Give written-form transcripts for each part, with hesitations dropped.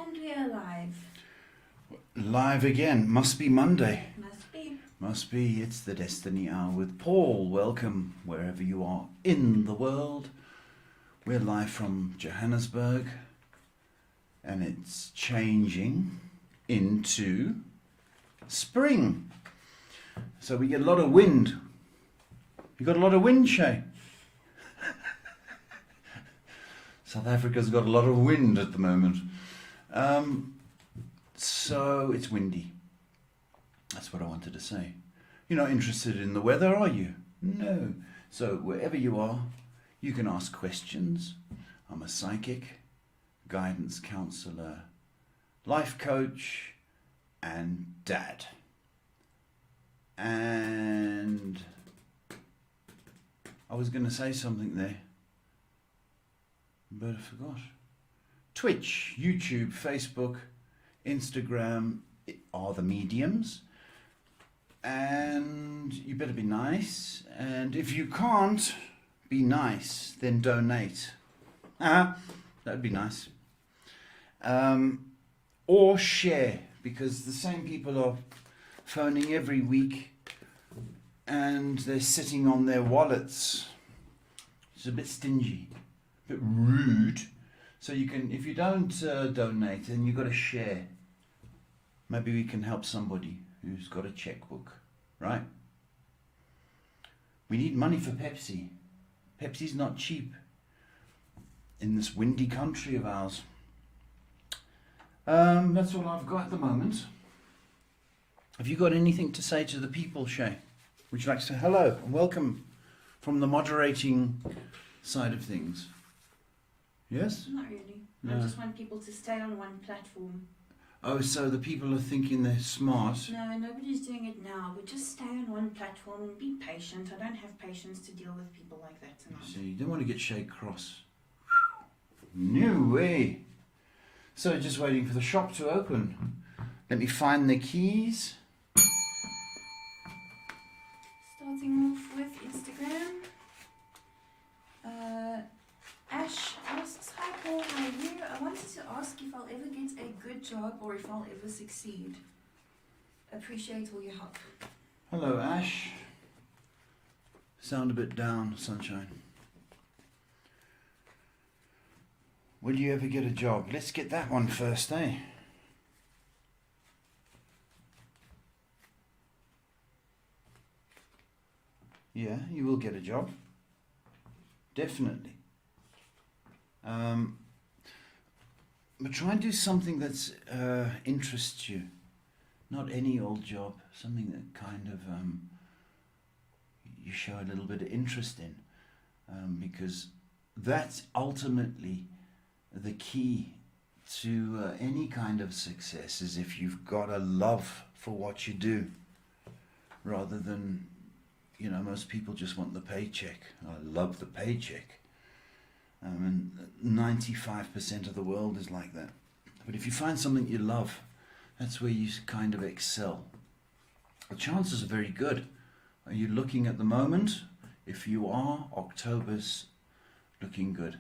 And we are live. Live again. Must be Monday. Must be. Must be. It's the Destiny Hour with Paul. Welcome wherever you are in the world. We're live from Johannesburg. And it's changing into spring. So we get a lot of wind. You got a lot of wind, Shay? South Africa's got a lot of wind at the moment. So it's windy. That's what I wanted to say. You're not interested in the weather, are you? No. So wherever you are, you can ask questions. I'm a psychic, guidance counselor, life coach, and dad. And I was going to say something there, but I forgot. Twitch, YouTube, Facebook, Instagram are the mediums. And you better be nice. And if you can't be nice, then donate. That'd be nice. Or share, because the same people are phoning every week and they're sitting on their wallets. It's a bit stingy, a bit rude. So you can, if you don't donate, then you've got to share. Maybe we can help somebody who's got a checkbook, right? We need money for Pepsi. Pepsi's not cheap in this windy country of ours. That's all I've got at the moment. Have you got anything to say to the people, Shay? Would you like to say hello and welcome from the moderating side of things? Yes? Not really. No. I just want people to stay on one platform. Oh, so the people are thinking they're smart. No, nobody's doing it now. But just stay on one platform and be patient. I don't have patience to deal with people like that tonight. See, you don't want to get Shay cross. No way. So just waiting for the shop to open. Let me find the keys. Starting off with Instagram. Ash asks, "Hi Paul, how are you? I wanted to ask if I'll ever get a good job or if I'll ever succeed. Appreciate all your help." Hello, Ash. Sound a bit down, sunshine. Will you ever get a job? Let's get that one first, eh? Yeah, you will get a job. Definitely. But try and do something that interests you. Not any old job. Something that kind of you show a little bit of interest in. Because that's ultimately the key to any kind of success, is if you've got a love for what you do. Rather than, you know, most people just want the paycheck. I love the paycheck. And 95% of the world is like that. But if you find something you love, that's where you kind of excel. The chances are very good. Are you looking at the moment? If you are, October's looking good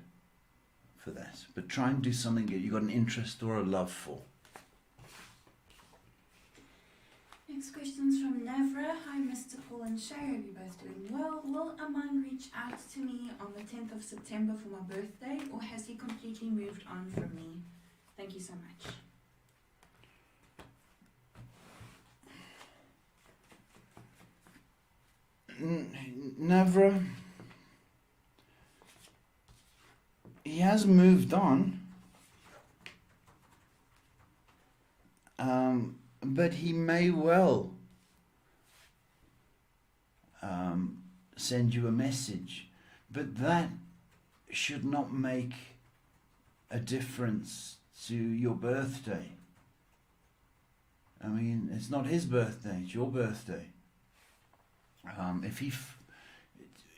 for that. But try and do something that you've got an interest or a love for. Next question's from Navra. "Hi Mr. Paul and Shay, hope you're both doing well. Will Amang reach out to me on the 10th of September for my birthday, or has he completely moved on from me? Thank you so much." Navra, he has moved on. But he may well send you a message. But that should not make a difference to your birthday. I mean, it's not his birthday, it's your birthday.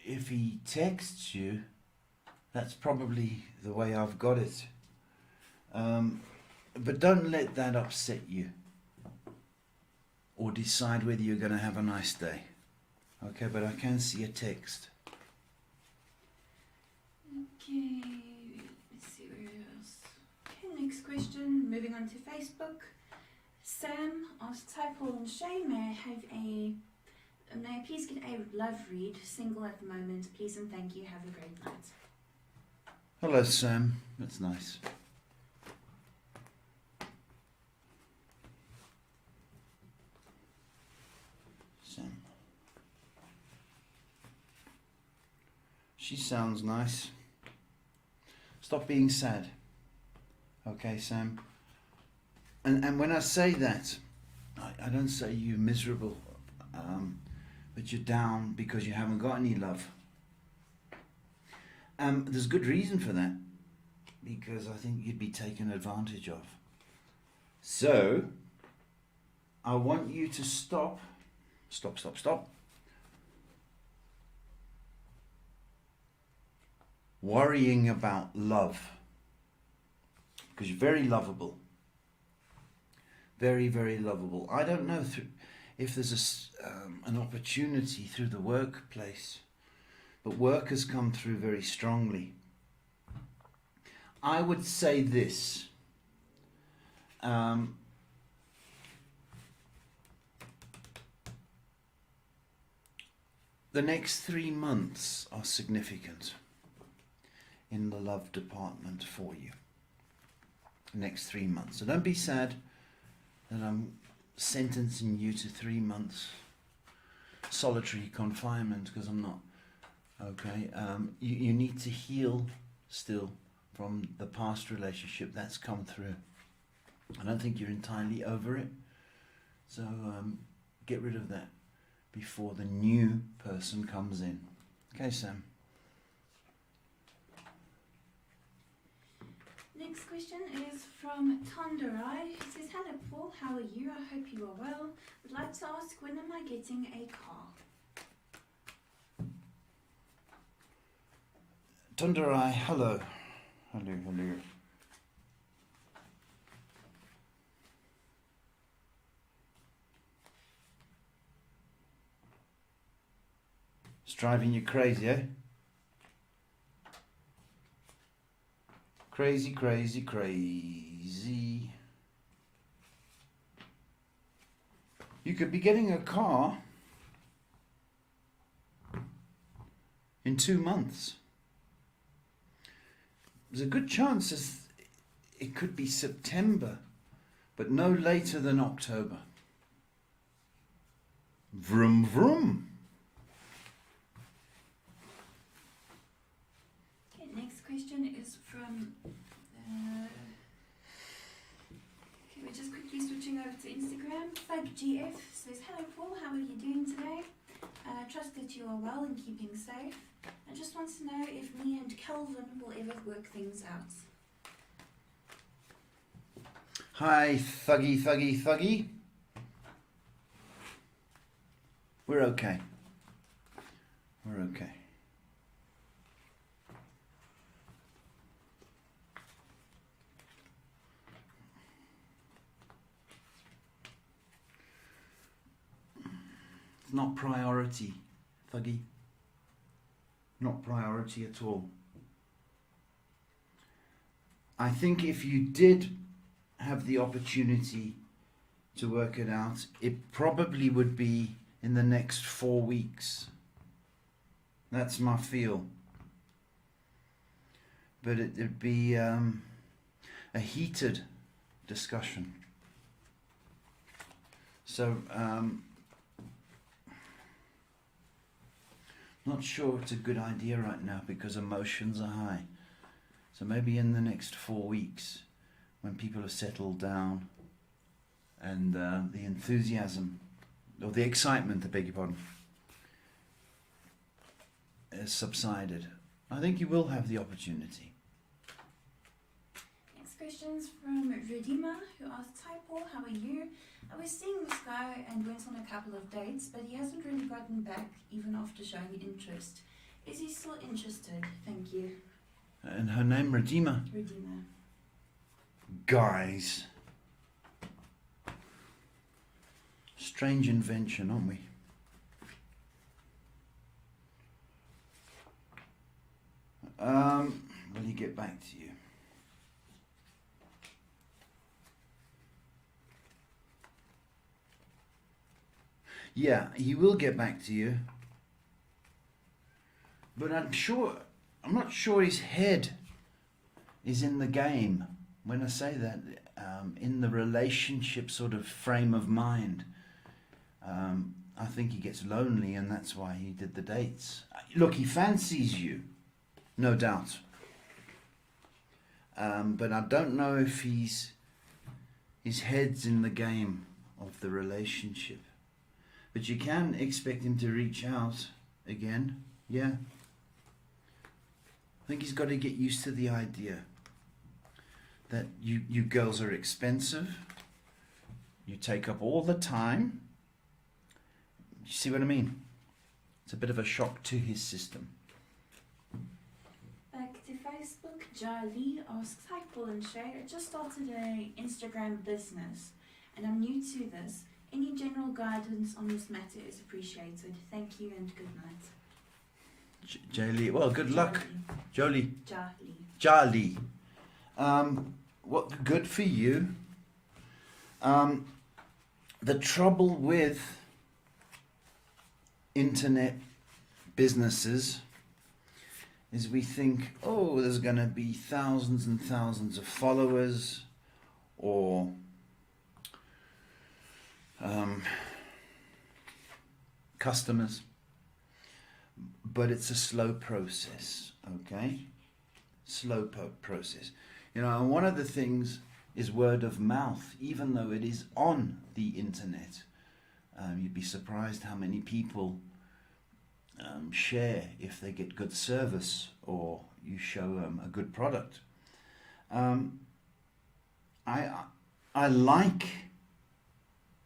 If he texts you, that's probably the way I've got it. But don't let that upset you or decide whether you're going to have a nice day. Okay, but I can see a text. Okay, let's see where else. Okay, Next question, moving on to Facebook. Sam asks, hi Paul and Shay, may I please get a love read, single at the moment, please and thank you, have a great night. Hello, Sam. That's nice. Sam. She sounds nice. Stop being sad. Okay, Sam? And when I say that, I don't say you're miserable, but you're down because you haven't got any love. There's good reason for that, because I think you'd be taken advantage of. So, I want you to stop worrying about love, because you're very lovable. Very, very lovable. I don't know if there's an opportunity through the workplace, but work has come through very strongly. I would say this. The next 3 months are significant in the love department for you. The next 3 months. So don't be sad that I'm sentencing you to 3 months solitary confinement, because I'm not. Okay, you need to heal still from the past relationship that's come through. I don't think you're entirely over it, so get rid of that before the new person comes in. Okay, Sam? Next question is from Tonderai. He says, hello Paul, how are you? I hope you are well. Would like to ask, when am I getting a car? Tonderai, hello. Hello. It's driving you crazy, eh? Crazy. You could be getting a car in 2 months. There's a good chance it could be September, but no later than October. Vroom vroom. Okay, next question is from we're just quickly switching over to Instagram. FugGF says, hello Paul, how are you doing today? Trust that you are well and keeping safe. I just want to know if me and Calvin will ever work things out. Hi, Thuggy. We're okay. It's not priority, Thuggy. Not priority at all. I think if you did have the opportunity to work it out, it probably would be in the next 4 weeks. That's my feel. But it'd be a heated discussion. So, not sure it's a good idea right now because emotions are high. So maybe in the next 4 weeks, when people have settled down and the enthusiasm, or the excitement, I beg your pardon, has subsided, I think you will have the opportunity. Next question's from Redima, who asks, hi Paul, how are you? I was seeing this guy and went on a couple of dates, but he hasn't really gotten back even after showing interest. Is he still interested? Thank you. And her name, Redima? Redima. Guys. Strange invention, aren't we? Will he get back to you? Yeah, he will get back to you. But I'm not sure his head is in the game. When I say that, in the relationship sort of frame of mind, I think he gets lonely, and that's why he did the dates. Look, he fancies you, no doubt. But I don't know if his head's in the game of the relationship. But you can expect him to reach out again, yeah. I think he's got to get used to the idea that you girls are expensive. You take up all the time. You see what I mean? It's a bit of a shock to his system. Back to Facebook, Charlie asks, hi Paul and Shay, I just started an Instagram business and I'm new to this. Any general guidance on this matter is appreciated. Thank you and good night. Jolie, well, good luck. Jolie. Charlie. What good for you. The trouble with internet businesses is we think, oh, there's going to be thousands and thousands of followers or customers. But it's a slow process, okay? Slow process. You know, and one of the things is word of mouth, even though it is on the internet. You'd be surprised how many people share if they get good service or you show them a good product. I like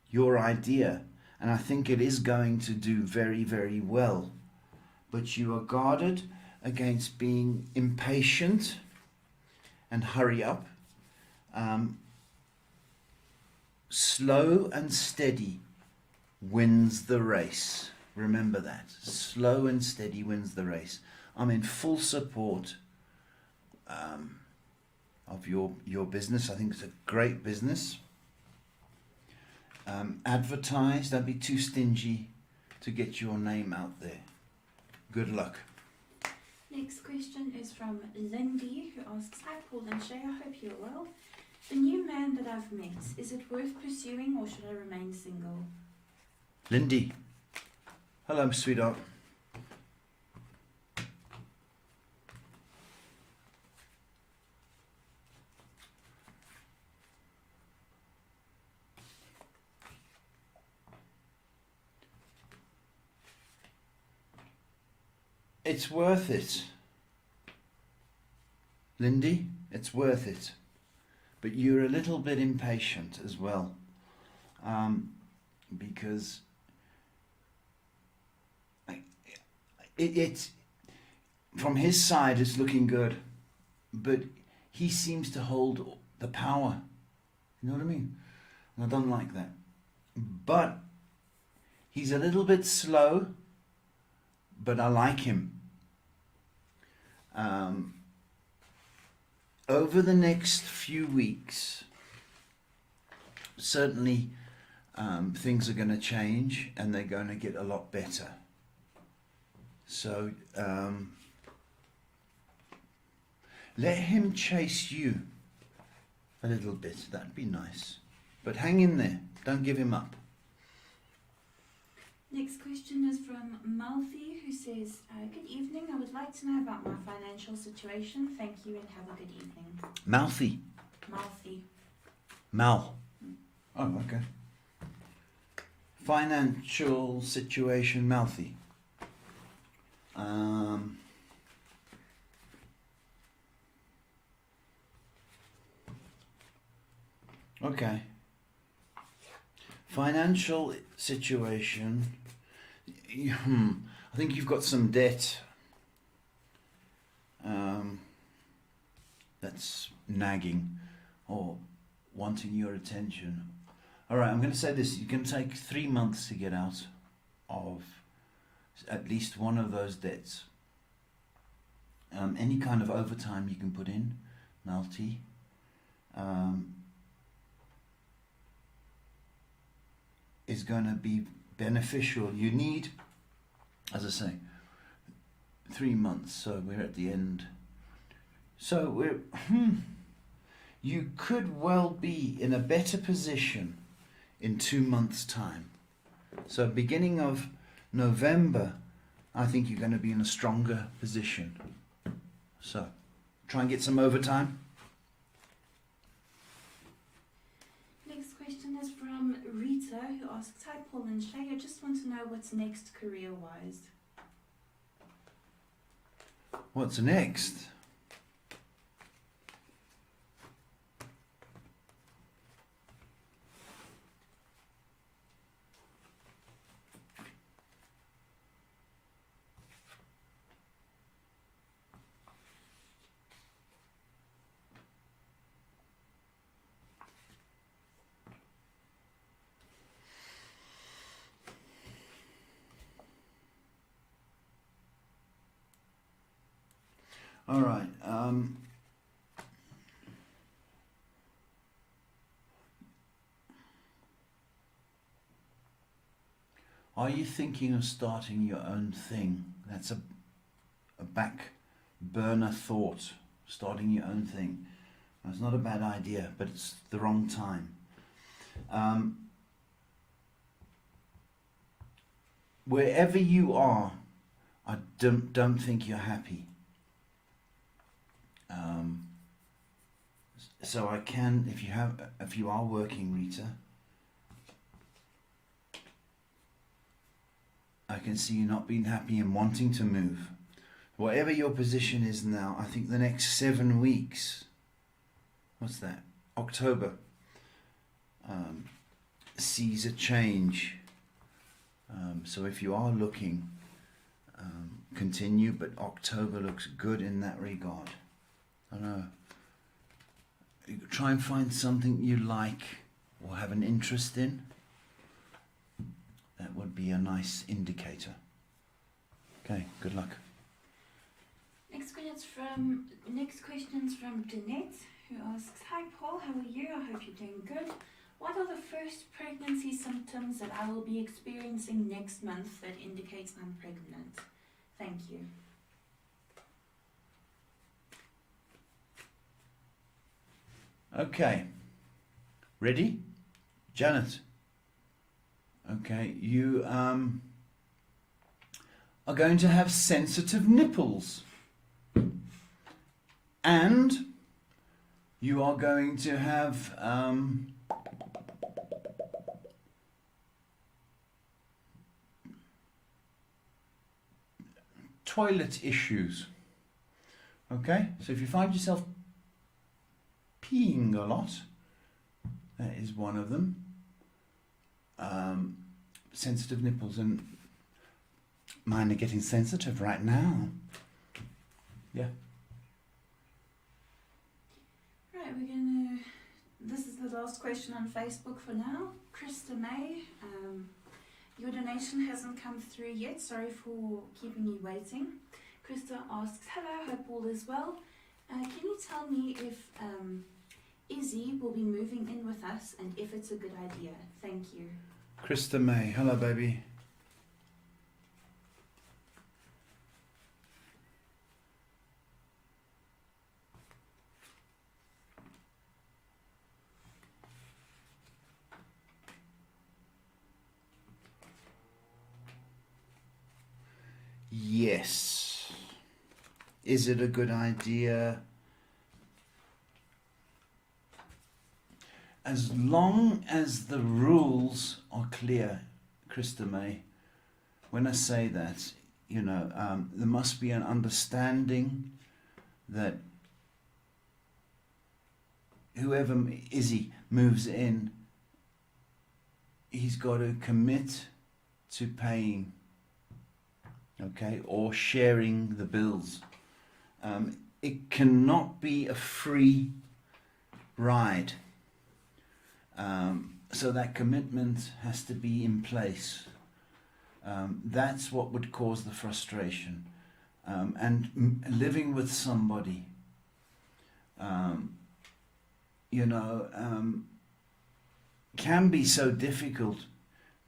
your idea, and I think it is going to do very, very well. But you are guarded against being impatient and hurry up. Slow and steady wins the race. Remember that. Slow and steady wins the race. I'm in full support of your business. I think it's a great business. Advertise. Don't be too stingy to get your name out there. Good luck. Next question is from Lindy, who asks, hi Paul and Shay, I hope you're well. The new man that I've met, is it worth pursuing or should I remain single? Lindy. Hello, sweetheart. It's worth it. Lindy, it's worth it. But you're a little bit impatient as well. Because it's from his side it's looking good, but he seems to hold the power. You know what I mean? And I don't like that. But he's a little bit slow, but I like him. Over the next few weeks, certainly things are going to change and they're going to get a lot better. So let him chase you a little bit. That'd be nice. But hang in there. Don't give him up. Next question is from Malfi, who says, good evening. I would like to know about my financial situation. Thank you and have a good evening. Malfi. Malfi. Mal. Oh, okay. Financial situation, Malfi. Okay. Financial situation. I think you've got some debt. That's nagging or wanting your attention. All right, I'm going to say this. You can take 3 months to get out of at least one of those debts. Any kind of overtime you can put in, Malti. Is going to be beneficial. You need, as I say, 3 months, so we're at the end. So you could well be in a better position in 2 months' time. So beginning of November, I think you're going to be in a stronger position. So try and get some overtime. Next question is from Rita, who asks, "Hi Paul and Shay, I just want to know what's next career-wise." What's next? All right. Are you thinking of starting your own thing? That's a back burner thought. Starting your own thing. That's not a bad idea, but it's the wrong time. Wherever you are, I don't think you're happy. So I can, if you are working, Rita, I can see you not being happy and wanting to move. Whatever your position is now, I think the next 7 weeks, what's that? October, sees a change. So if you are looking, continue, but October looks good in that regard. I don't know. Try and find something you like or have an interest in. That would be a nice indicator. Okay, good luck. Next question's from Jeanette, who asks, "Hi Paul, how are you? I hope you're doing good. What are the first pregnancy symptoms that I will be experiencing next month that indicates I'm pregnant? Thank you." Okay, ready? Janet. Okay, you are going to have sensitive nipples. And you are going to have toilet issues. Okay, so if you find yourself peeing a lot, that is one of them. Sensitive nipples, and mine are getting sensitive right now. Yeah. Right, this is the last question on Facebook for now. Krista May, your donation hasn't come through yet. Sorry for keeping you waiting. Krista asks, "Hello, hope all is well. Can you tell me if Izzy will be moving in with us and if it's a good idea? Thank you." Krista May, hello baby. Yes. Is it a good idea? As long as the rules are clear, Krista May, when I say that, there must be an understanding that whoever Izzy moves in, he's got to commit to paying, okay, or sharing the bills. It cannot be a free ride. So that commitment has to be in place. That's what would cause the frustration. And living with somebody, can be so difficult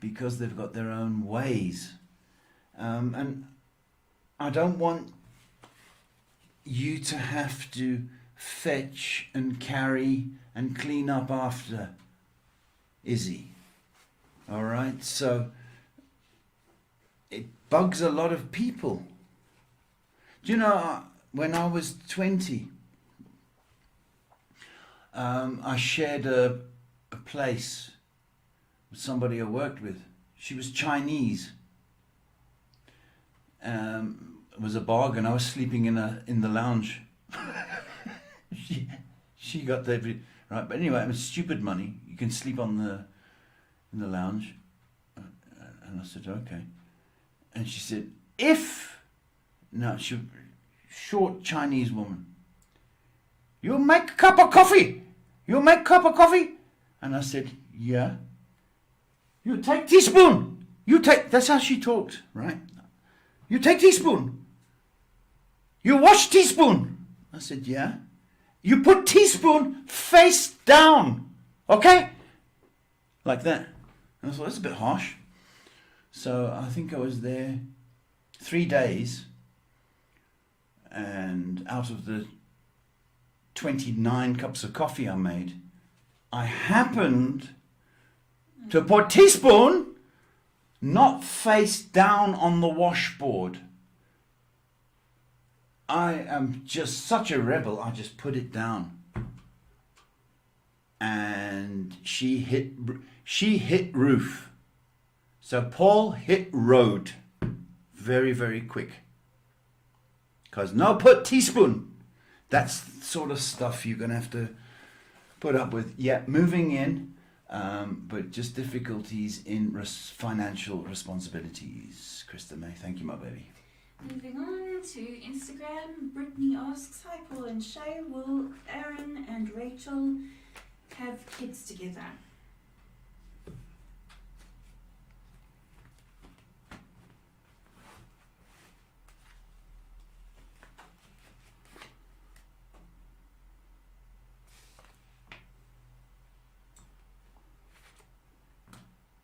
because they've got their own ways. And I don't want you to have to fetch and carry and clean up after Izzy. All right? So it bugs a lot of people. Do you know, when I was 20, I shared a place with somebody I worked with. She was Chinese. It was a bargain. I was sleeping in the lounge. she got there right, but anyway, it was stupid money. You can sleep in the lounge, and I said okay. And she said, short Chinese woman. You make a cup of coffee. You make a cup of coffee, and I said yeah. You take teaspoon. That's how she talked, right? You take teaspoon. You wash teaspoon. I said, yeah. You put teaspoon face down. Okay? Like that. And I thought, that's a bit harsh. So I think I was there 3 days. And out of the 29 cups of coffee I made, I happened to put teaspoon not face down on the washboard. I am just such a rebel. I just put it down, and she hit roof. So Paul hit road very, very quick. Because no, put teaspoon. That's the sort of stuff you're going to have to put up with. Yeah, moving in. But just difficulties in financial responsibilities. Krista May, thank you, my baby. Moving on to Instagram, Brittany asks, hi Paul and Shay, will Aaron and Rachel have kids together?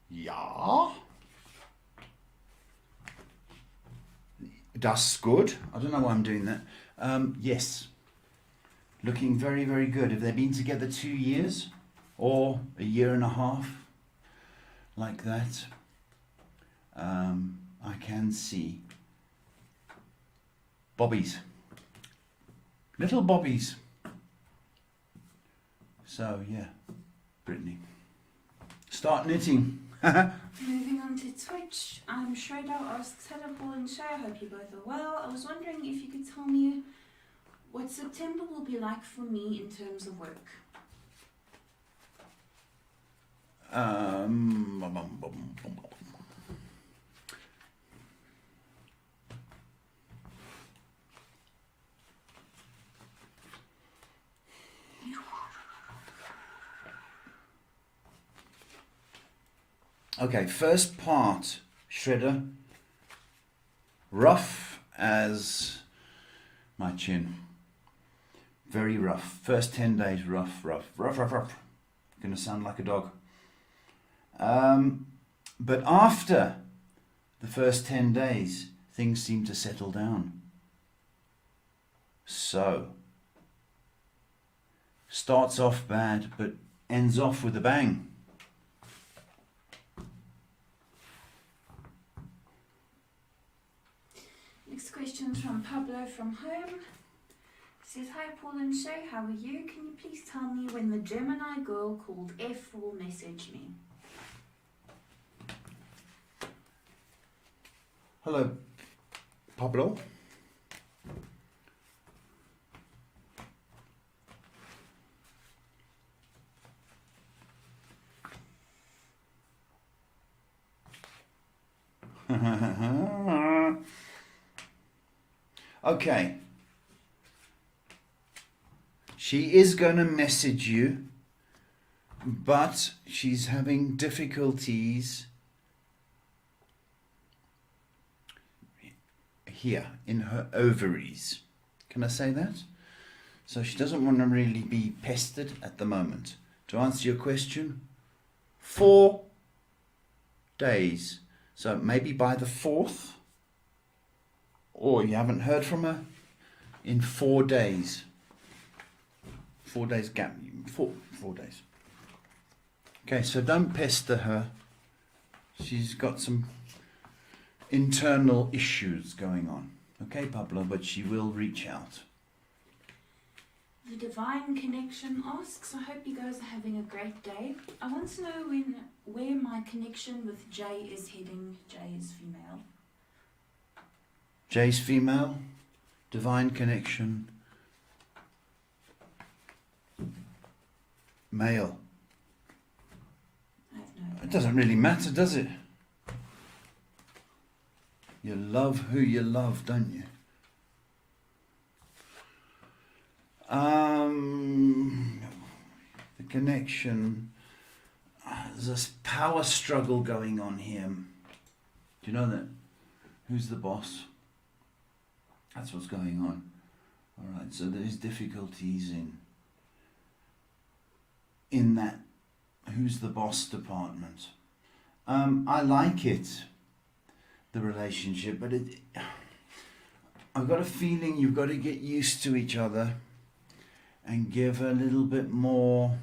Ja. That's good. I don't know why I'm doing that. Yes. Looking very, very good. Have they been together 2 years? Or a year and a half? Like that. I can see bobbies. Little bobbies. So, yeah. Brittany. Start knitting. Moving on to Twitch, Shredder asks, hello Paul and Shay, I hope you both are well. I was wondering if you could tell me what September will be like for me in terms of work. Okay, first part, Shredder. Rough as my chin. Very rough. First 10 days, rough. Gonna sound like a dog. But after the first 10 days, things seem to settle down. So, starts off bad, but ends off with a bang. Next question from Pablo from home. He says, hi Paul and Shay, how are you? Can you please tell me when the Gemini Girl called F will message me? Hello, Pablo. Okay. She is going to message you, but she's having difficulties here in her ovaries. Can I say that? So she doesn't want to really be pestered at the moment. To answer your question, 4 days. So maybe by the 4th, or you haven't heard from her in 4 days. 4 days gap. 4 days. Okay, so don't pester her. She's got some internal issues going on. Okay, Pablo, but she will reach out. The Divine Connection asks, I hope you guys are having a great day. I want to know where my connection with Jay is heading. Jay is female. Jay's female. Divine Connection. Male. I have no idea. It doesn't really matter, does it? You love who you love, don't you? The connection. There's this power struggle going on here. Do you know that? Who's the boss? That's what's going on. All right. So there's difficulties in that who's the boss department. I like it, the relationship, but I've got a feeling you've got to get used to each other and give a little bit more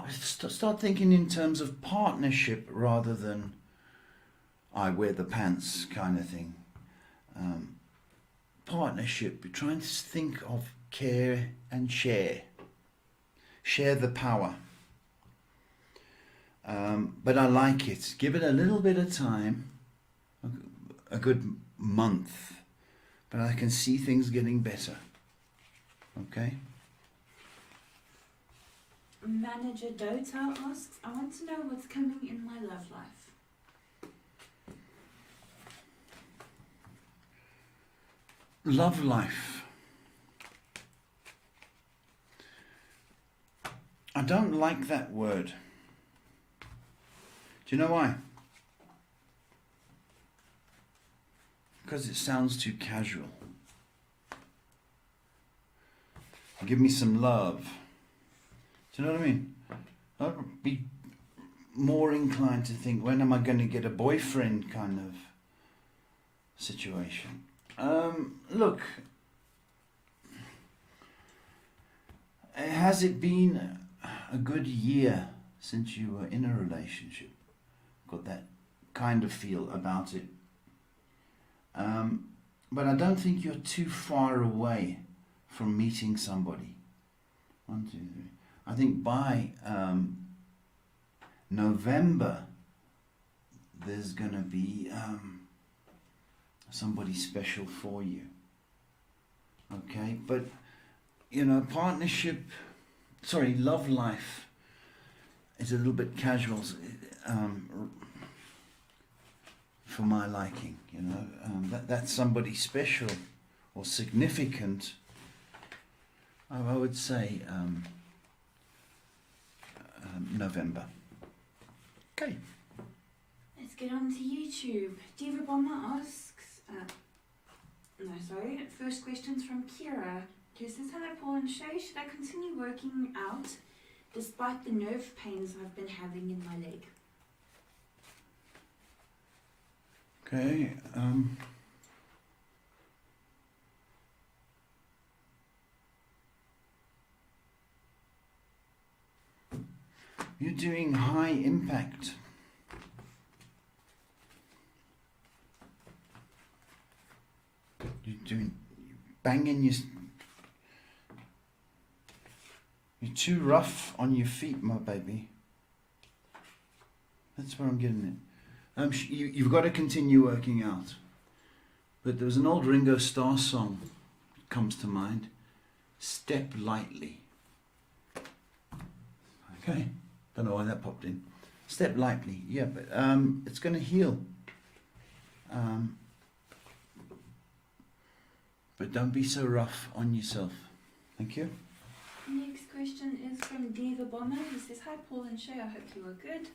start thinking in terms of partnership rather than I wear the pants kind of thing. Partnership, you're trying to think of care and share the power. But I like it. Give it a little bit of time, a good month, but I can see things getting better. Okay? Manager Dota asks, I want to know what's coming in my love life. Love life. I don't like that word. Do you know why? Because it sounds too casual. Give me some love. Do you know what I mean? I'd be more inclined to think, when am I going to get a boyfriend kind of situation. Look, has it been a good year since you were in a relationship? Got that kind of feel about it. But I don't think you're too far away from meeting somebody. 1, 2, 3. I think by November there's going to be somebody special for you. Okay, but love life is a little bit casual for my liking. That's somebody special or significant. I would say November. Okay. Let's get on to YouTube. Diva Bomber asks, first question's from Kira, who says, hello Paul and Shay, should I continue working out despite the nerve pains I've been having in my leg? Okay. You're doing high impact. You're banging you're too rough on your feet, my baby. That's where I'm getting it. You've got to continue working out. But there was an old Ringo Starr song that comes to mind. Step lightly. Okay. Don't know why that popped in. Step lightly. Yeah, but it's going to heal. But don't be so rough on yourself. Thank you. Next question is from Diva Bomber, who says, hi Paul and Shay, I hope you are good.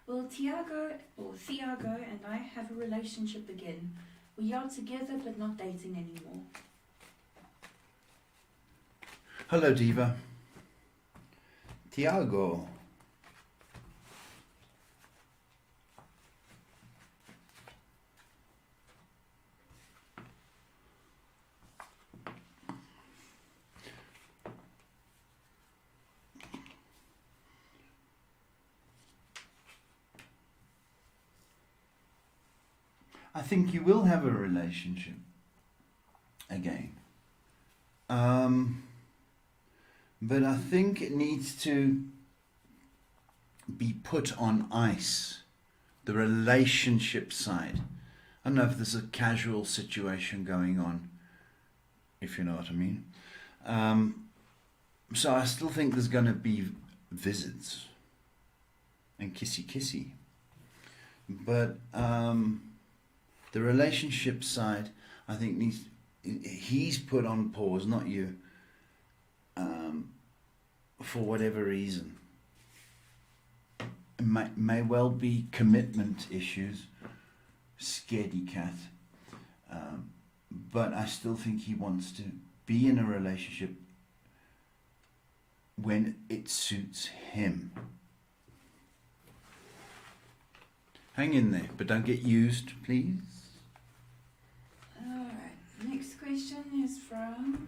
Will Thiago and I have a relationship again? We are together but not dating anymore. Hello, Diva. Thiago. I think you will have a relationship again. But I think it needs to be put on ice, the relationship side. I don't know if there's a casual situation going on, if you know what I mean. So I still think there's going to be visits and kissy. But the relationship side, I think he's put on pause, not you, for whatever reason. It may well be commitment issues, scaredy cat, but I still think he wants to be in a relationship when it suits him. Hang in there, but don't get used, please. Alright, next question is from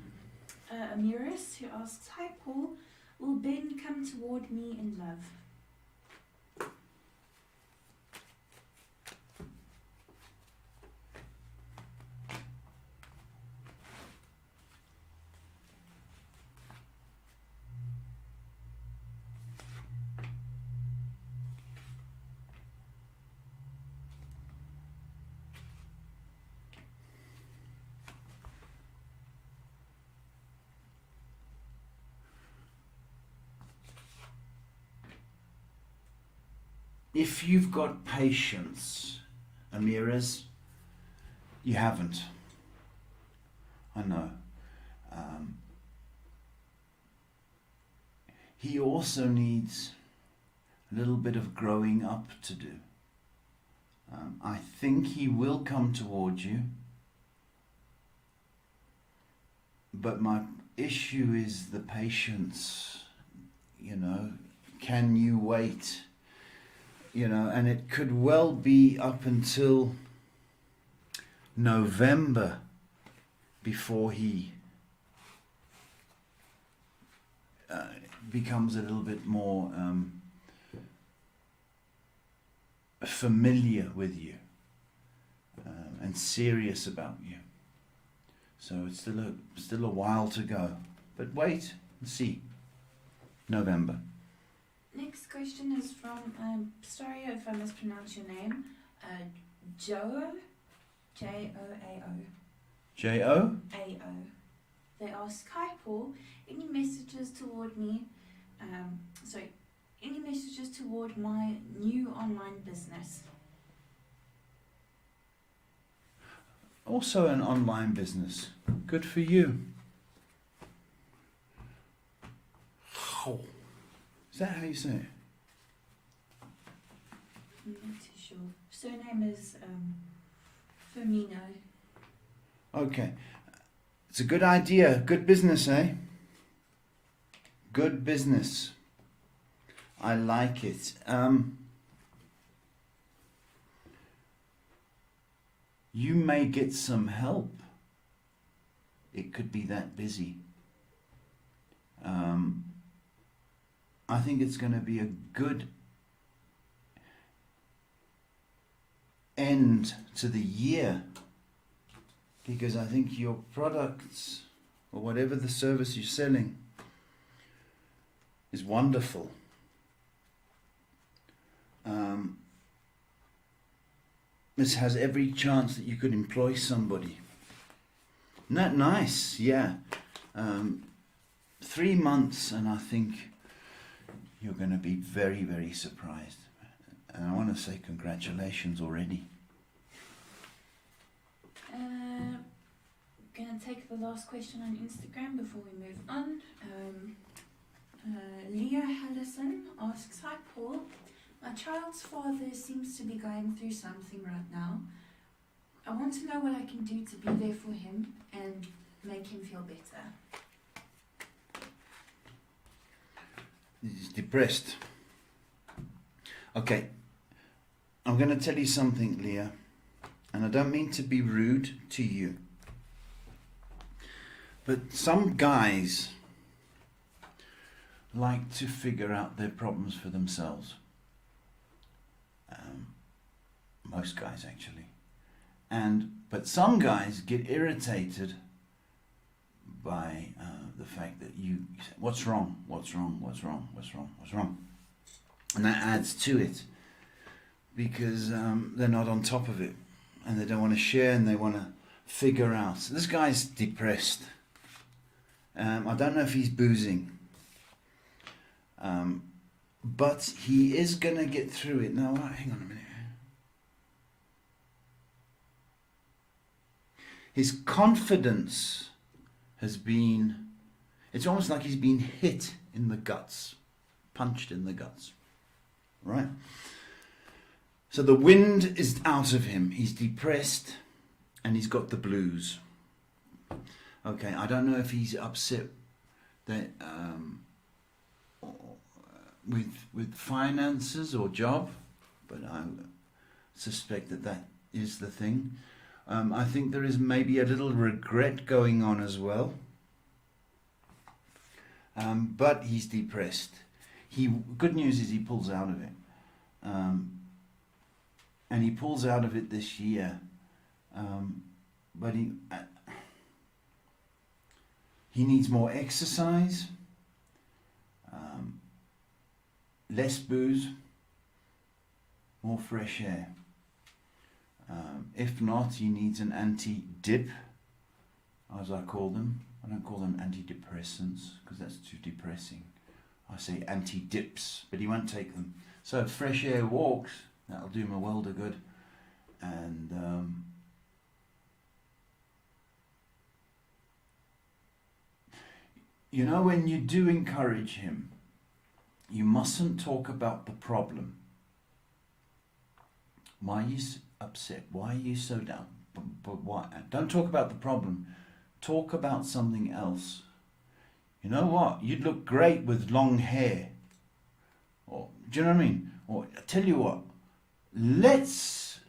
Amiris, who asks, "Hi Paul, will Ben come toward me in love?" If you've got patience, Amiras, you haven't. I know. He also needs a little bit of growing up to do. I think he will come towards you, but my issue is the patience. You know, can you wait? You know, and it could well be up until November before he becomes a little bit more familiar with you and serious about you. So it's still a while to go, but wait and see. November. Next question is from, sorry if I mispronounce your name, Joe, J-O-A-O. J-O? A-O. They ask, "Hi Paul, any messages toward me, any messages toward my new online business?" Also an online business. Good for you. Oh. Is that how you say it? I'm not too sure. Surname is Firmino. Okay. It's a good idea. Good business, eh? Good business. I like it. You may get some help. It could be that busy. I think it's going to be a good end to the year, because I think your products or whatever the service you're selling is wonderful. This has every chance that you could employ somebody. Isn't that nice? Yeah. 3 months and I think you're going to be very, very surprised. And I want to say congratulations already. Gonna take the last question on Instagram before we move on. Leah Hallison asks, "Hi Paul, my child's father seems to be going through something right now. I want to know what I can do to be there for him and make him feel better." He's depressed. Okay, I'm going to tell you something, Leah, and I don't mean to be rude to you, but some guys like to figure out their problems for themselves. Most guys, actually. But some guys get irritated by the fact that you say, what's wrong, what's wrong, what's wrong, what's wrong, what's wrong? And that adds to it because they're not on top of it and they don't want to share and they want to figure out. So this guy's depressed. I don't know if he's boozing. But he is going to get through it. Now, hang on a minute. His confidence has been, it's almost like he's been hit in the guts, punched in the guts, right? So the wind is out of him. He's depressed and he's got the blues. Okay, I don't know if he's upset that with finances or job, but I suspect that is the thing. I think there is maybe a little regret going on as well. But he's depressed. Good news is he pulls out of it. And he pulls out of it this year. But he needs more exercise, less booze, more fresh air. If not, he needs an anti-dip, as I call them. I don't call them antidepressants because that's too depressing. I say anti-dips, but he won't take them. So fresh air walks, that'll do him a world of good. And you know, when you do encourage him, you mustn't talk about the problem. Why are you upset? Why are you so down? But why? Don't talk about the problem. Talk about something else. You know what? You'd look great with long hair. Or, do you know what I mean? Or I tell you what, let's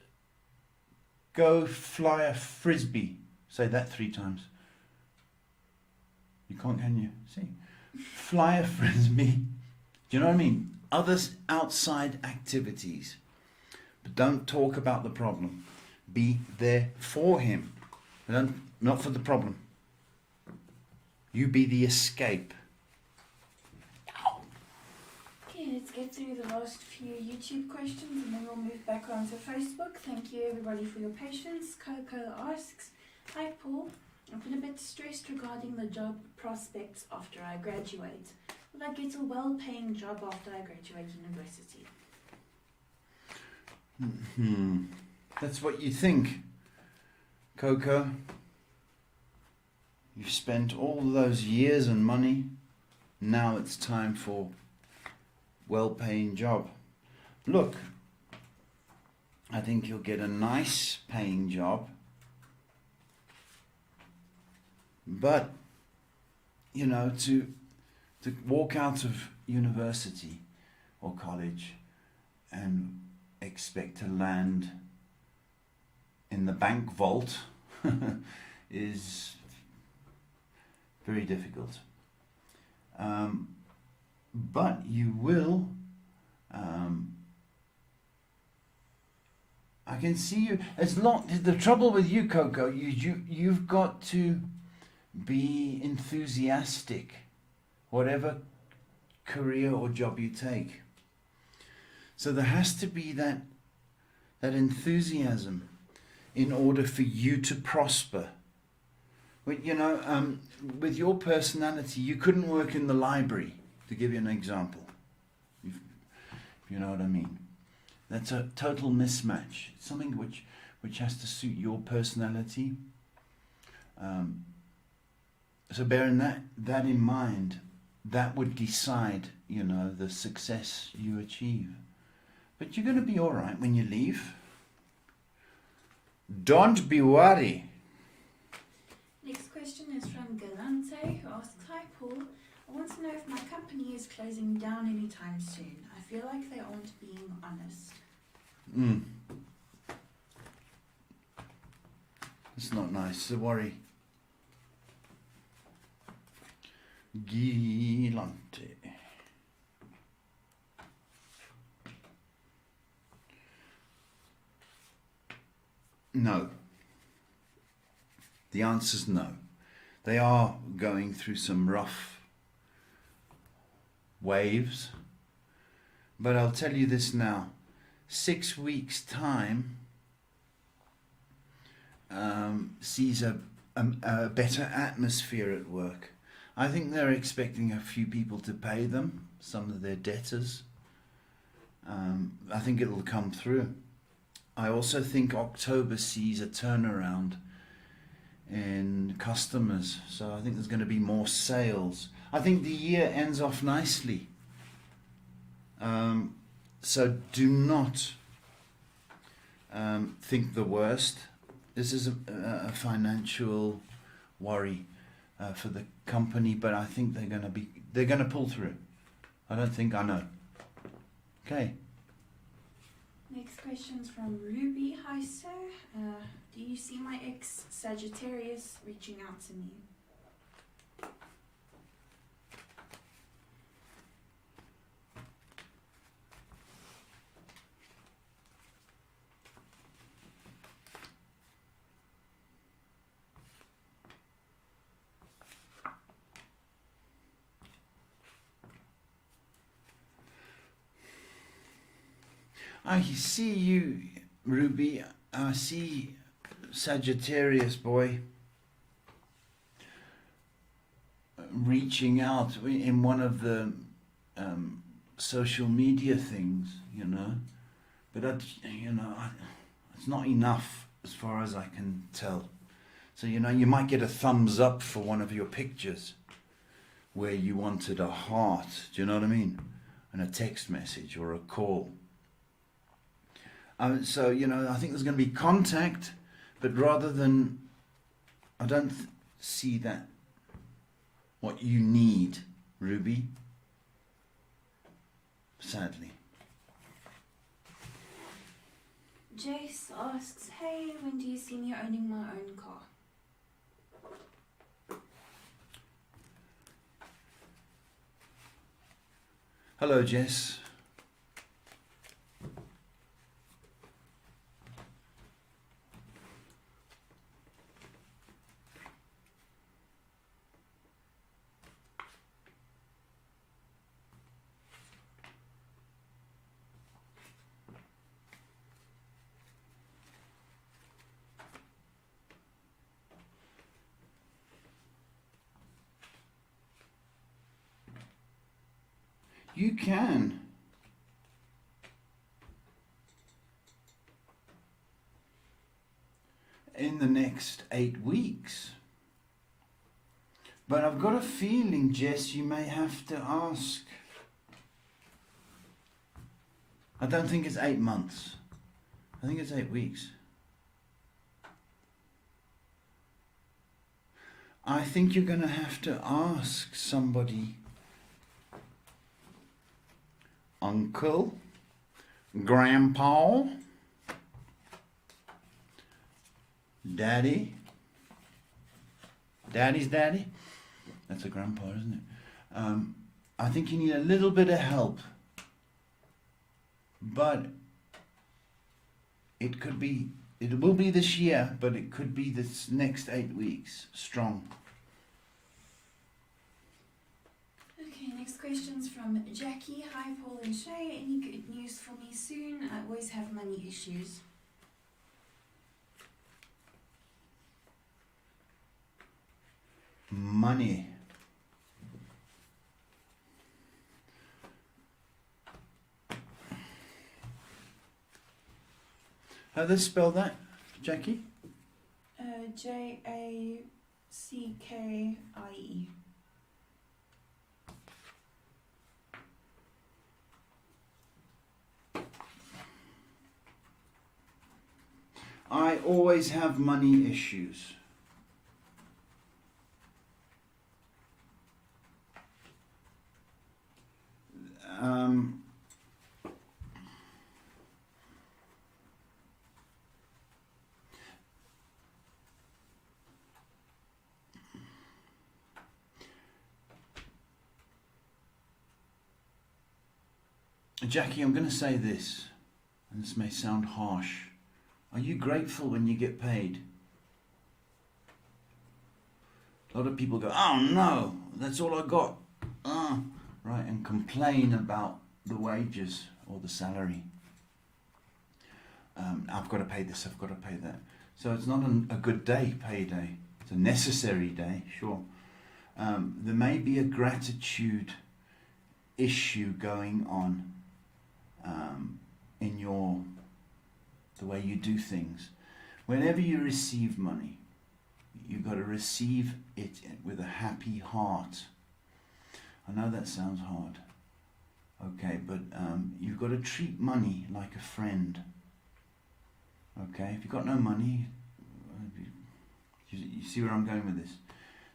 go fly a frisbee. Say that 3 times. You can't, can you? See? Fly a frisbee. Do you know what I mean? Other outside activities. But don't talk about the problem. Be there for him. Not for the problem. You be the escape. Okay, let's get through the last few YouTube questions and then we'll move back onto Facebook. Thank you everybody for your patience. Coco asks, hi Paul, I've been a bit stressed regarding the job prospects after I graduate. Will I get a well-paying job after I graduate university? That's what you think, Coco. You've spent all those years and money. Now it's time for well-paying job. Look, I think you'll get a nice paying job. But, you know, to walk out of university or college and expect to land in the bank vault is very difficult. But you will, I can see you, the trouble with you, Coco, you've got to be enthusiastic, whatever career or job you take. So there has to be that enthusiasm in order for you to prosper. You know, with your personality, you couldn't work in the library, to give you an example, if you know what I mean. That's a total mismatch. It's something which has to suit your personality. So bearing that in mind, that would decide, you know, the success you achieve. But you're going to be all right when you leave. Don't be worried. Next question is from Galante, who asks, hi Paul, I want to know if my company is closing down anytime soon. I feel like they aren't being honest. It's not nice to worry. Galante. No, The answer's no. They are going through some rough waves. But I'll tell you this now. 6 weeks' time sees a better atmosphere at work. I think they're expecting a few people to pay them, some of their debtors. I think it'll come through. I also think October sees a turnaround in customers, so I think there's going to be more sales. I think the year ends off nicely. So do not think the worst. This is a financial worry for the company, but I think they're going to pull through. I know. Okay. Next question's from Ruby. Hi sir, do you see my ex Sagittarius reaching out to me? I see you, Ruby. I see Sagittarius boy reaching out in one of the social media things, you know. But it's not enough as far as I can tell. So, you might get a thumbs up for one of your pictures where you wanted a heart, do you know what I mean? And a text message or a call. So, I think there's going to be contact, but rather than, I don't see that what you need, Ruby, sadly. Jace asks, hey, when do you see me owning my own car? Hello, Jess. You can. In the next 8 weeks. But I've got a feeling, Jess, you may have to ask. I don't think it's 8 months. I think it's 8 weeks. I think you're going to have to ask somebody. Uncle, Grandpa, Daddy, Daddy's daddy. That's a grandpa, isn't it? I think you need a little bit of help, but it will be this year, but it could be this next 8 weeks strong. Okay, next question's from Jackie. Hi Paul and Shay, any good news for me soon? I always have money issues. Money. How do they spell that, Jackie? Jackie. I always have money issues. Jackie, I'm going to say this, and this may sound harsh. Are you grateful when you get paid? A lot of people go, oh no, that's all I got. Right, and complain about the wages or the salary. I've got to pay this, I've got to pay that. So it's not a good day, payday. It's a necessary day, sure. There may be a gratitude issue going on in the way you do things. Whenever you receive money, you've got to receive it with a happy heart. I know that sounds hard. Okay, but you've got to treat money like a friend. Okay, if you've got no money, you see where I'm going with this.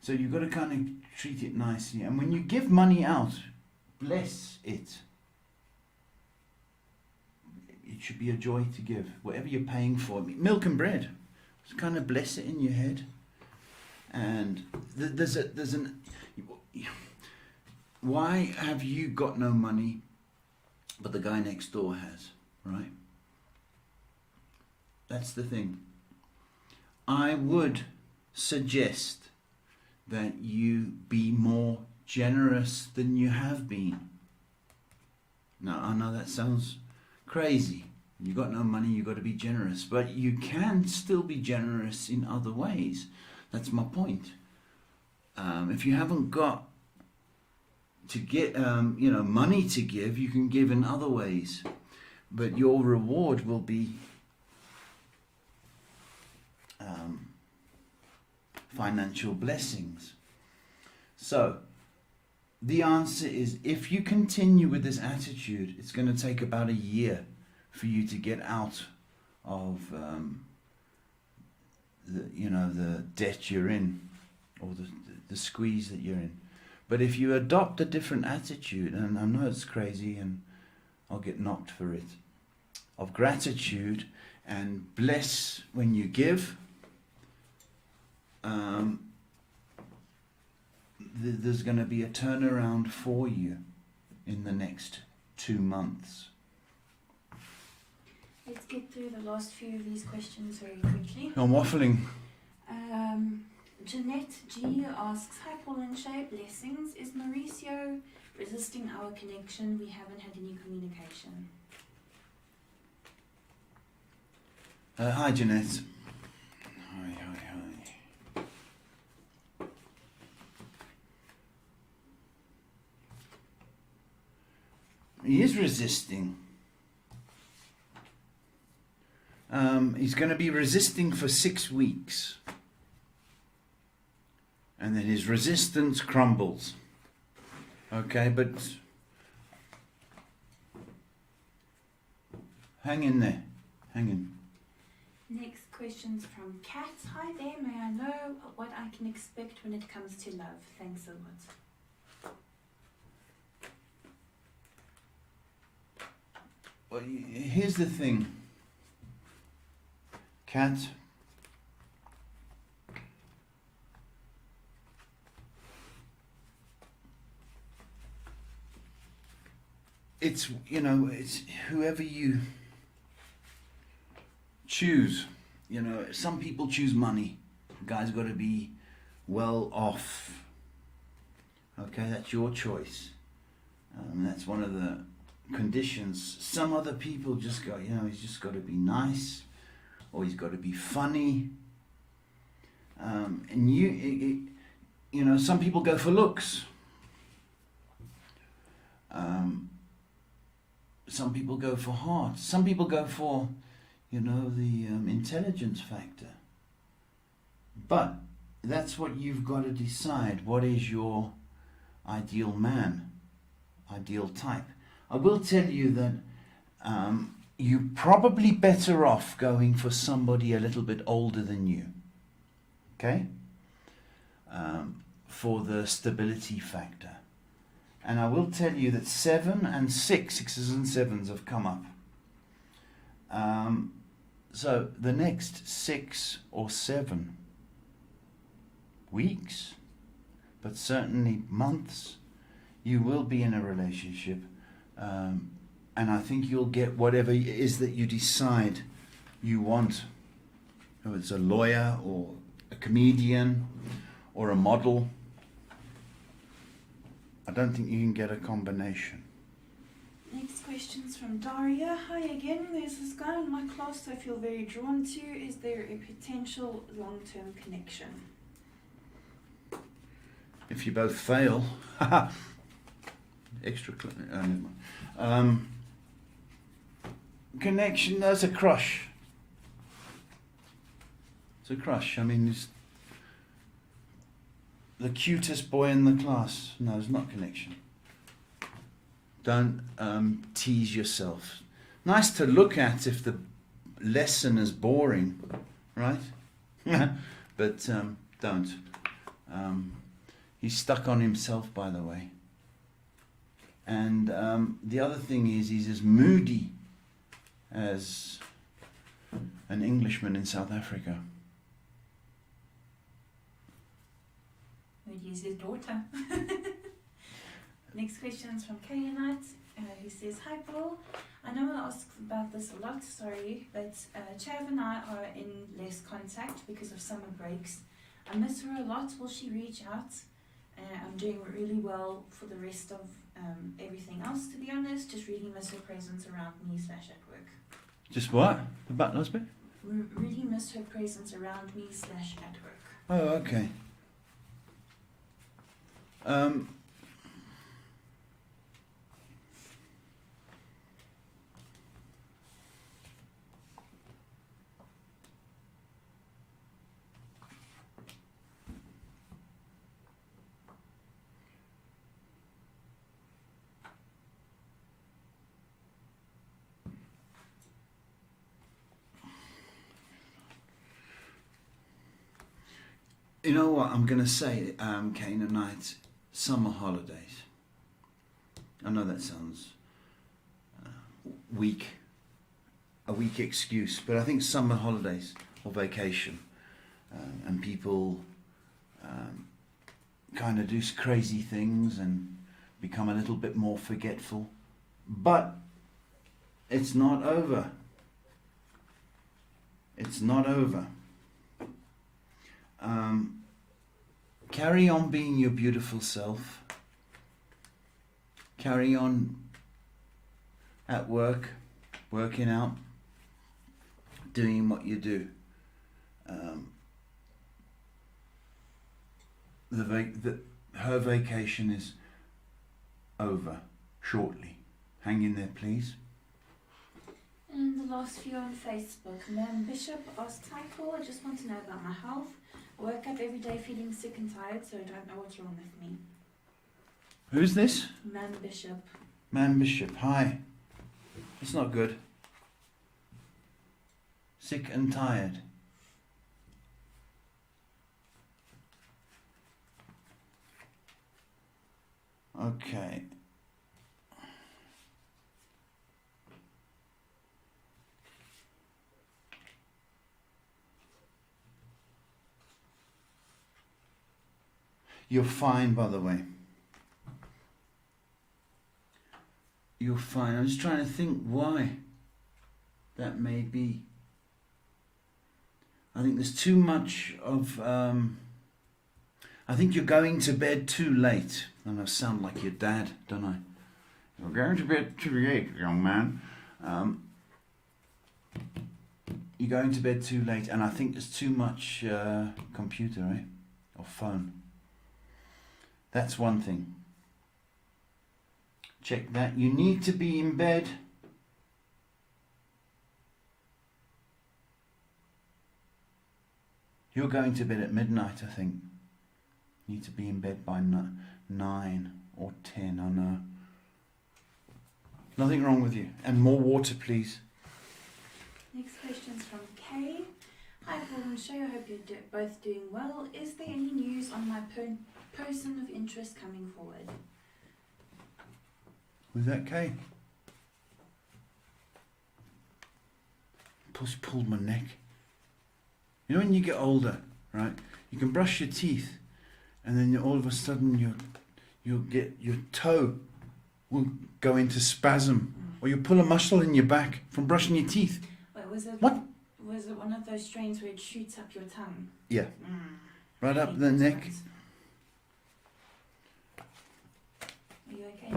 So you've got to kind of treat it nicely. And when you give money out, bless it. It should be a joy to give. Whatever you're paying for, milk and bread, just kind of bless it in your head. And why have you got no money, but the guy next door has, right? That's the thing. I would suggest that you be more generous than you have been. Now, I know that sounds crazy. You got no money, you got to be generous, but you can still be generous in other ways. That's my point. If you haven't got to get money to give, you can give in other ways, but your reward will be financial blessings. So the answer is, if you continue with this attitude, it's going to take about a year for you to get out of the debt you're in, or the squeeze that you're in. But if you adopt a different attitude, and I know it's crazy and I'll get knocked for it, of gratitude and bless when you give, there's going to be a turnaround for you in the next 2 months. Let's get through the last few of these questions very quickly. I'm waffling. Jeanette G asks, hi Paul and Shay, blessings. Is Mauricio resisting our connection? We haven't had any communication. Hi Jeanette. Hi. He is resisting. He's going to be resisting for 6 weeks. And then his resistance crumbles. Okay, but hang in there. Hang in. Next question's from Kat. Hi there, may I know what I can expect when it comes to love? Thanks a lot. Well, here's the thing, Kat. It's whoever you choose. Some people choose money. The guy's got to be well off. Okay, that's your choice. That's one of the conditions. Some other people just go, he's just got to be nice, or he's got to be funny. And some people go for looks. Some people go for heart. Some people go for, the intelligence factor. But that's what you've got to decide. What is your ideal man, ideal type? I will tell you that you're probably better off going for somebody a little bit older than you. Okay? For the stability factor. And I will tell you that 7 and 6, 6s and 7s have come up. So the next 6 or 7 weeks, but certainly months, you will be in a relationship. And I think you'll get whatever it is that you decide you want. Whether it's a lawyer or a comedian or a model. I don't think you can get a combination. Next question's from Daria. Hi again. There's this guy in my class I feel very drawn to. Is there a potential long-term connection? If you both fail, never mind. Connection, there's a crush. It's a crush. I mean, it's the cutest boy in the class. No, it's not connection. Don't tease yourself. Nice to look at if the lesson is boring, right? But don't. He's stuck on himself, by the way. And the other thing is, he's as moody as an Englishman in South Africa. Moody is his daughter. Next question is from Kayanite, who says, Hi Paul, I know I ask about this a lot, sorry, but Chav and I are in less contact because of summer breaks. I miss her a lot. Will she reach out? I'm doing really well for the rest of everything else, to be honest. Just really miss her presence around me / at work. Just what? About last bit? Really miss her presence around me / at work. Oh, okay. You know what I'm going to say, Canaanite, summer holidays. I know that sounds weak, a weak excuse, but I think summer holidays or vacation, and people kind of do crazy things and become a little bit more forgetful. But it's not over. It's not over. Carry on being your beautiful self. Carry on at work, working out, doing what you do. Her vacation is over shortly. Hang in there, please. And the last few on Facebook. Ma'am Bishop asked, Hi Paul, I just want to know about my health. I wake up every day feeling sick and tired, so I don't know what's wrong with me. Who's this? Ma'am Bishop. Ma'am Bishop, hi. It's not good. Sick and tired. Okay. You're fine, by the way. You're fine. I'm just trying to think why that may be. I think there's too much of... I think you're going to bed too late. And I sound like your dad, don't I? You're going to bed too late, young man. You're going to bed too late, and I think there's too much computer, or phone. That's one thing. Check that. You need to be in bed. You're going to bed at midnight, I think. You need to be in bed by 9 or 10, I know. Nothing wrong with you. And more water, please. Next question's from Kay. Hi Paul and Shay, I hope you're both doing well. Is there any news on my person of interest coming forward? Was that Kay? Pulled my neck. You know when you get older, right? You can brush your teeth, and then all of a sudden you'll get your toe will go into spasm, or you pull a muscle in your back from brushing your teeth. Wait, was it? What? Was it one of those strains where it shoots up your tongue? Yeah. Right up the neck. Are you okay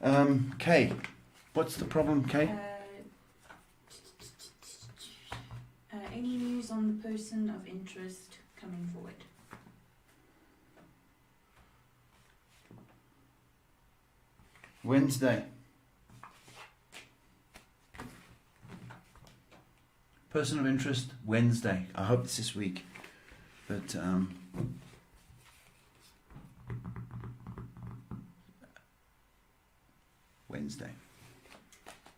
though? Kay. What's the problem, Kay? Any news on the person of interest coming forward? Wednesday. Person of interest, Wednesday. I hope it's this week. But, Wednesday.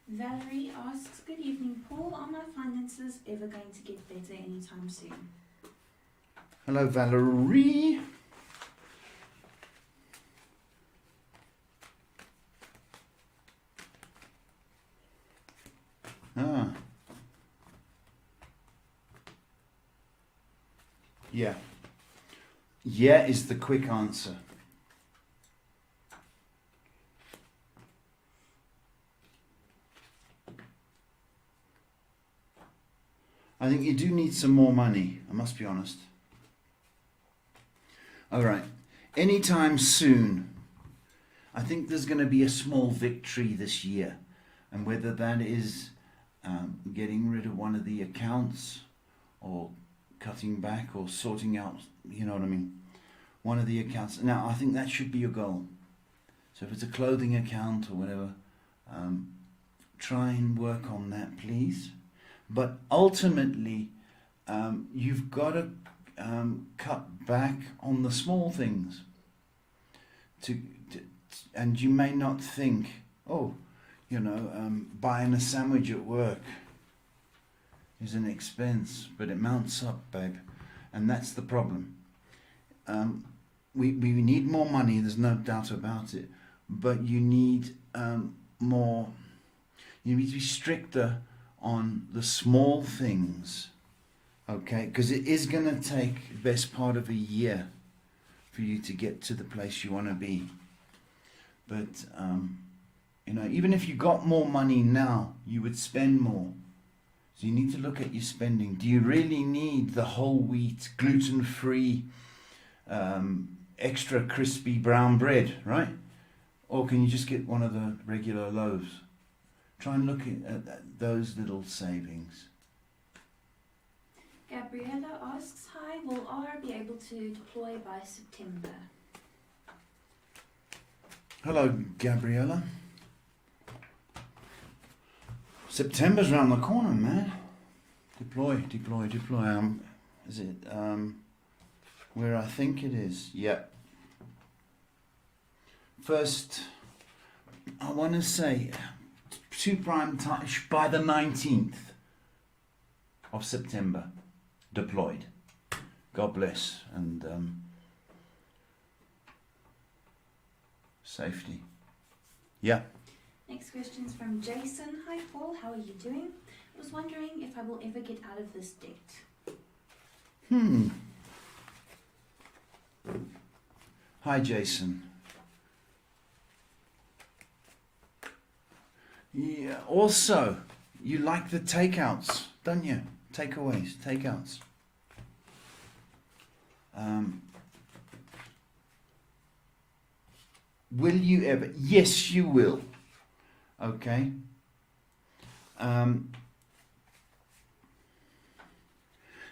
Valerie asks, good evening, Paul. Are my finances ever going to get better anytime soon? Hello, Valerie. Ah. Yeah. Yeah is the quick answer. I think you do need some more money, I must be honest. All right. Anytime soon. I think there's going to be a small victory this year. And whether that is getting rid of one of the accounts or cutting back or sorting out, you know what I mean, one of the accounts. Now, I think that should be your goal. So if it's a clothing account or whatever, try and work on that, please. But ultimately, you've got to cut back on the small things. And you may not think, oh, you know, buying a sandwich at work is an expense, but it mounts up, babe. And that's the problem. We need more money, there's no doubt about it. But you need more, you need to be stricter on the small things, okay? Because it is going to take the best part of a year for you to get to the place you want to be. But, you know, even if you got more money now, you would spend more. So you need to look at your spending. Do you really need the whole wheat, gluten-free, extra crispy brown bread, right? Or can you just get one of the regular loaves? Try and look at those little savings. Gabriella asks, hi, will R be able to deploy by September? Hello, Gabriella. September's round the corner, man. Deploy. Is it where I think it is? Yep. First, I want to say to prime touch by the 19th of September. Deployed. God bless and safety. Yeah. Next question is from Jason. Hi Paul, how are you doing? I was wondering if I will ever get out of this debt. Hi Jason. Yeah, also, you like the takeouts, don't you? Takeaways, takeouts. Will you ever? Yes, you will. Okay.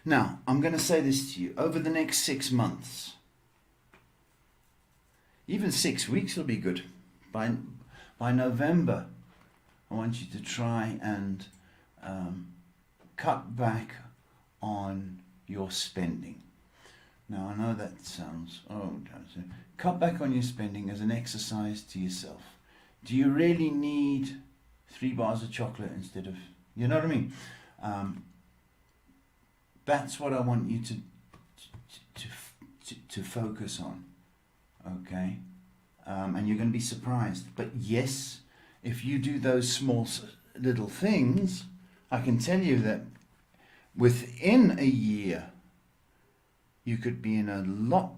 Now, I'm going to say this to you. Over the next 6 months, even 6 weeks will be good. By November, I want you to try and cut back on your spending. Now, I know that sounds, cut back on your spending as an exercise to yourself. Do you really need 3 bars of chocolate instead of, you know what I mean? That's what I want you to focus on, okay? And you're going to be surprised. But yes, if you do those small little things, I can tell you that within a year, you could be in a lot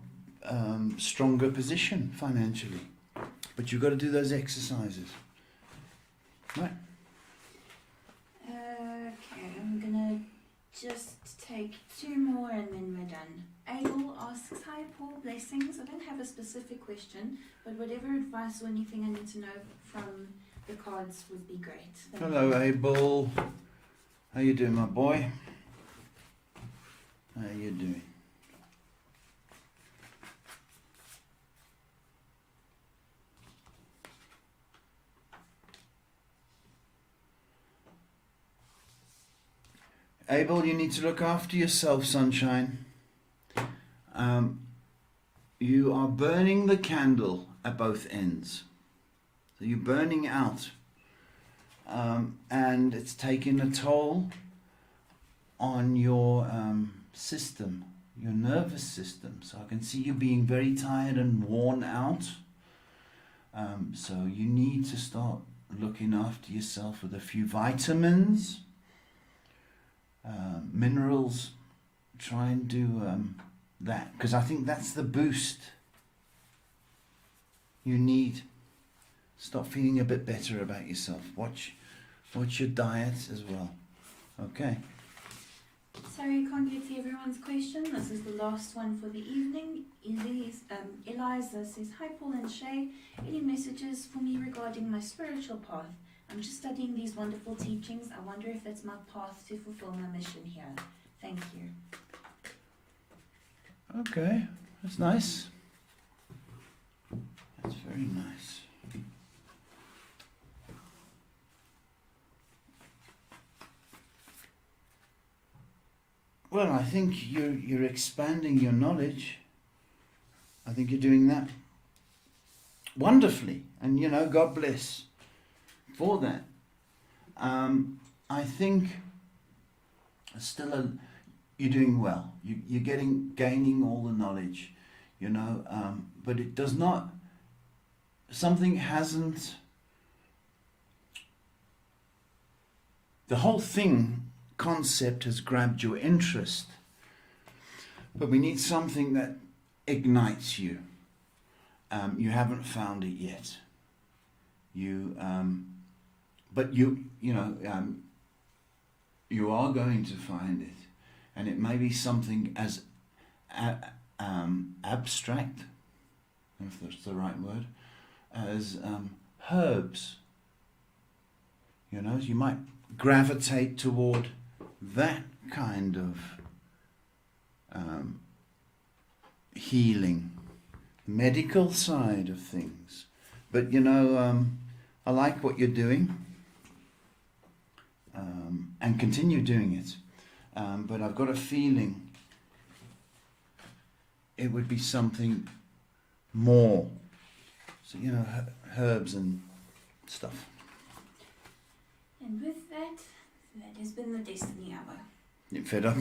stronger position financially. But you've got to do those exercises. Right. Okay, just take 2 more and then we're done. Abel asks, hi Paul, blessings. I don't have a specific question, but whatever advice or anything I need to know from the cards would be great. Thank Hello, you. Abel. How you doing, my boy? How you doing? Abel, you need to look after yourself, sunshine. You are burning the candle at both ends. So you're burning out. And it's taking a toll on your system, your nervous system. So I can see you being very tired and worn out. So you need to start looking after yourself with a few vitamins, minerals. Try and do that, because I think that's the boost you need. Start feeling a bit better about yourself. Watch your diet as well. Okay. Sorry, I can't get to everyone's question. This is the last one for the evening. Eliza says, hi Paul and Shay. Any messages for me regarding my spiritual path? I'm just studying these wonderful teachings. I wonder if that's my path to fulfill my mission here. Thank you. Okay, that's nice. That's very nice. Well, I think you're expanding your knowledge. I think you're doing that wonderfully, and God bless for that. I think still you're doing well. You're gaining all the knowledge, but it does not. Something hasn't. The whole concept has grabbed your interest, but we need something that ignites you. You haven't found it yet. But you are going to find it, and it may be something as abstract, if that's the right word, as herbs. You might gravitate toward that kind of healing, medical side of things. But I like what you're doing, and continue doing it. But I've got a feeling it would be something more. So, herbs and stuff. And with that has been the Destiny Hour. You fed up?